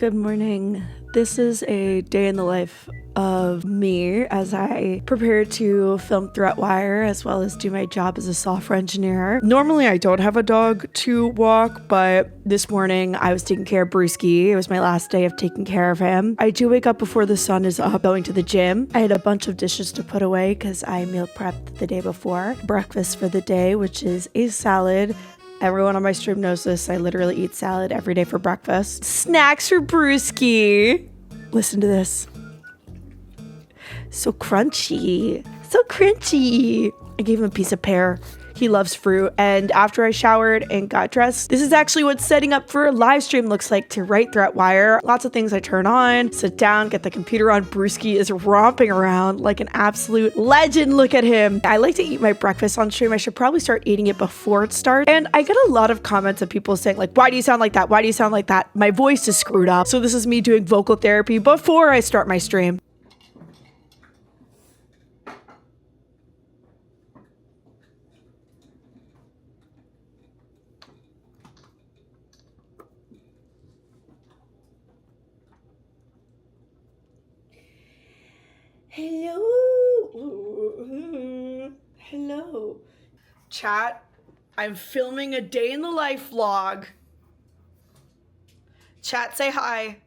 Good morning. This is a day in the life of me as I prepare to film ThreatWire as well as do my job as a software engineer. Normally I don't have a dog to walk, but this morning I was taking care of Brewski. It was my last day of taking care of him. I do wake up before the sun is up going to the gym. I had a bunch of dishes to put away because I meal prepped the day before. Breakfast for the day, which is a salad. Everyone on my stream knows this. I literally eat salad every day for breakfast. Snacks for Brewski. Listen to this. So crunchy. So crunchy. I gave him a piece of pear. He loves fruit. And after I showered and got dressed, this is actually what setting up for a live stream looks like to write ThreatWire. Lots of things I turn on, sit down, get the computer on. Brewski is romping around like an absolute legend. Look at him. I like to eat my breakfast on stream. I should probably start eating it before it starts. And I get a lot of comments of people saying like, why do you sound like that? Why do you sound like that? My voice is screwed up. So this is me doing vocal therapy before I start my stream. Hello. Chat, I'm filming a day in the life vlog. Chat, say hi.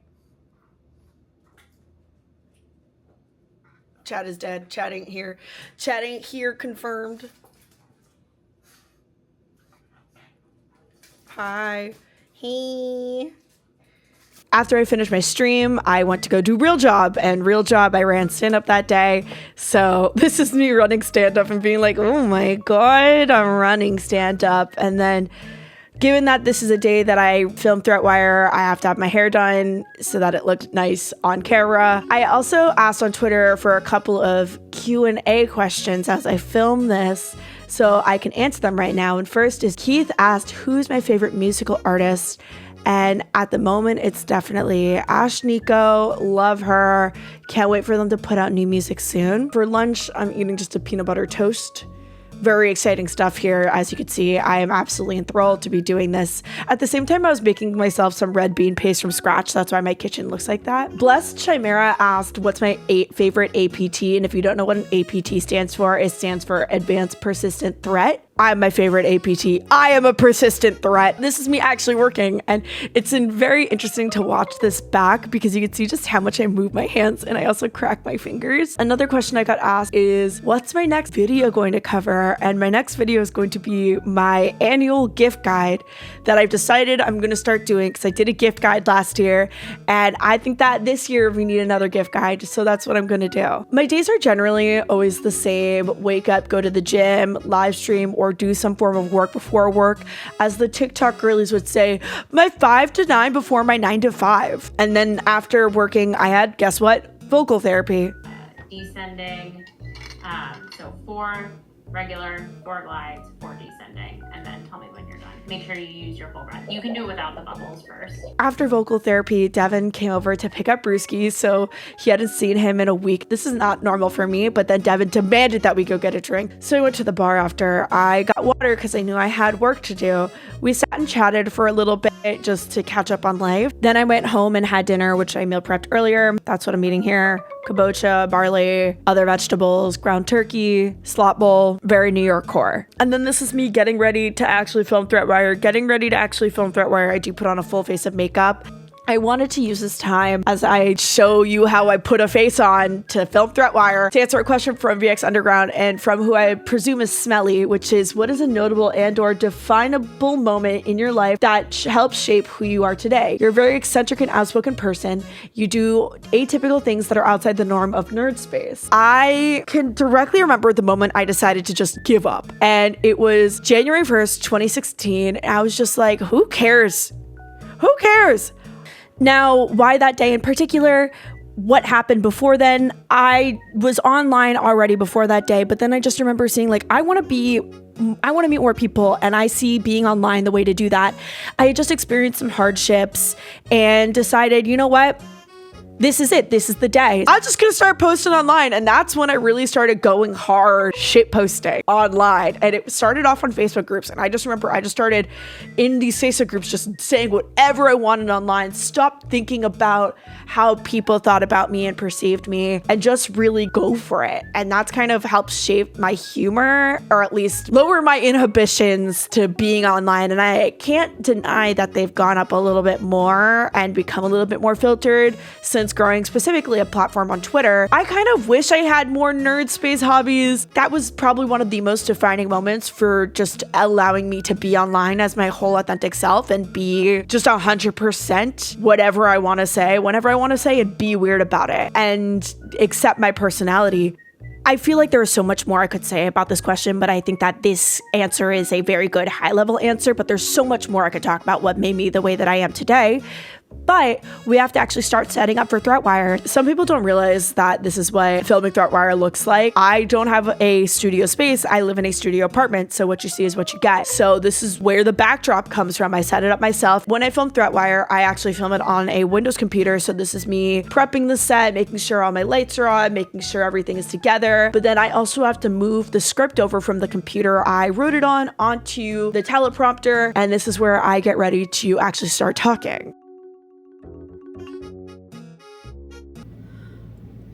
Chat is dead. Chat ain't here. Chat ain't here, confirmed. Hi. Hey. After I finished my stream, I went to go do Real Job, and Real Job, I ran stand-up that day. So this is me running stand-up and being like, oh my God, I'm running stand-up. And then given that this is a day that I film ThreatWire, I have to have my hair done so that it looked nice on camera. I also asked on Twitter for a couple of Q&A questions as I film this, so I can answer them right now. And first is Keith asked, who's my favorite musical artist? And at the moment, it's definitely Ash Nico. Love her. Can't wait for them to put out new music soon. For lunch, I'm eating just a peanut butter toast. Very exciting stuff here. As you can see, I am absolutely enthralled to be doing this. At the same time, I was making myself some red bean paste from scratch. That's why my kitchen looks like that. Blessed Chimera asked, what's my favorite APT? And if you don't know what an APT stands for, it stands for Advanced Persistent Threat. I'm my favorite APT. I am a persistent threat. This is me actually working, and it's very interesting to watch this back because you can see just how much I move my hands, and I also crack my fingers. Another question I got asked is, what's my next video going to cover? And my next video is going to be my annual gift guide that I've decided I'm going to start doing because I did a gift guide last year, and I think that this year we need another gift guide, so that's what I'm going to do. My days are generally always the same. Wake up, go to the gym, live stream, or do some form of work before work. As the TikTok girlies would say, my 5 to 9 before my 9 to 5. And then after working, I had, guess what? Vocal therapy. Descending, so 4 regular, 4 glides, 4 descending, and then tell me when you're done. Make sure you use your full breath. You can do it without the bubbles first. After vocal therapy, Devin came over to pick up Brewski, so he hadn't seen him in a week. This is not normal for me, but then Devin demanded that we go get a drink. So I went to the bar after. I got water because I knew I had work to do. We sat and chatted for a little bit just to catch up on life. Then I went home and had dinner, which I meal prepped earlier. That's what I'm eating here. Kabocha, barley, other vegetables, ground turkey, slot bowl, very New York core. And then this is me getting ready to actually film ThreatWire. I do put on a full face of makeup. I wanted to use this time as I show you how I put a face on to film ThreatWire to answer a question from VX Underground and from who I presume is Smelly, which is, what is a notable and or definable moment in your life that helps shape who you are today? You're a very eccentric and outspoken person. You do atypical things that are outside the norm of nerd space. I can directly remember the moment I decided to just give up. And it was January 1st, 2016. And I was just like, who cares? Who cares? Now, why that day in particular? What happened before then? I was online already before that day, but then I just remember seeing like, I want to meet more people, and I see being online the way to do that. I had just experienced some hardships and decided, you know what? this is it. This is the day. I'm just gonna start posting online. And that's when I really started going hard shit posting online. And it started off on Facebook groups. And I just remember I just started in these Facebook groups just saying whatever I wanted online. Stop thinking about how people thought about me and perceived me and just really go for it. And that's kind of helped shape my humor, or at least lower my inhibitions to being online. And I can't deny that they've gone up a little bit more and become a little bit more filtered since growing specifically a platform on Twitter. I kind of wish I had more nerd space hobbies. That was probably one of the most defining moments for just allowing me to be online as my whole authentic self and be just 100% whatever I want to say, whenever I want to say, and be weird about it and accept my personality. I feel like there is so much more I could say about this question, but I think that this answer is a very good high-level answer, but there's so much more I could talk about what made me the way that I am today. But we have to actually start setting up for ThreatWire. Some people don't realize that this is what filming ThreatWire looks like. I don't have a studio space. I live in a studio apartment, so what you see is what you get. So this is where the backdrop comes from. I set it up myself. When I film ThreatWire, I actually film it on a Windows computer. So this is me prepping the set, making sure all my lights are on, making sure everything is together. But then I also have to move the script over from the computer I wrote it on onto the teleprompter. And this is where I get ready to actually start talking.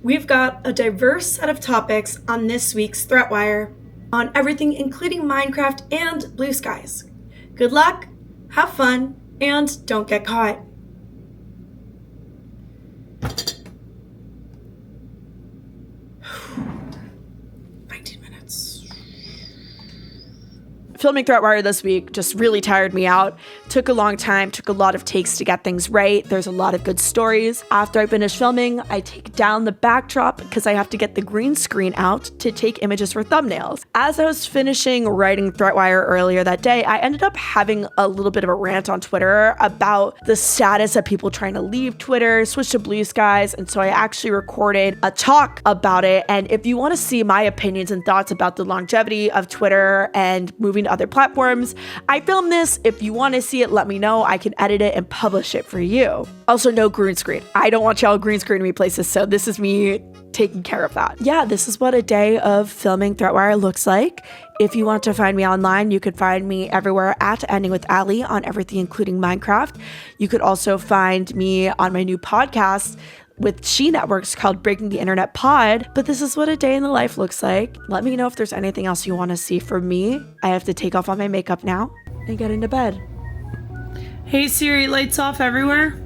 We've got a diverse set of topics on this week's ThreatWire, on everything including Minecraft and blue skies. Good luck, have fun, and don't get caught. Filming ThreatWire this week just really tired me out. Took a long time, took a lot of takes to get things right. There's a lot of good stories. After I finish filming, I take down the backdrop because I have to get the green screen out to take images for thumbnails. As I was finishing writing ThreatWire earlier that day, I ended up having a little bit of a rant on Twitter about the status of people trying to leave Twitter, switch to blue skies, and so I actually recorded a talk about it. And if you want to see my opinions and thoughts about the longevity of Twitter and moving to other platforms, I filmed this. If you want to see it, let me know. I can edit it and publish it for you. Also, no green screen. I don't want y'all green screen me places, so this is me taking care of that. Yeah, this is what a day of filming ThreatWire looks like. If you want to find me online, you could find me everywhere at endingwithali on everything including Minecraft. You could also find me on my new podcast with She Networks called Breaking the Internet Pod. But this is what a day in the life looks like. Let me know if there's anything else you want to see from me. I have to take off all my makeup now and get into bed. Hey Siri, lights off everywhere.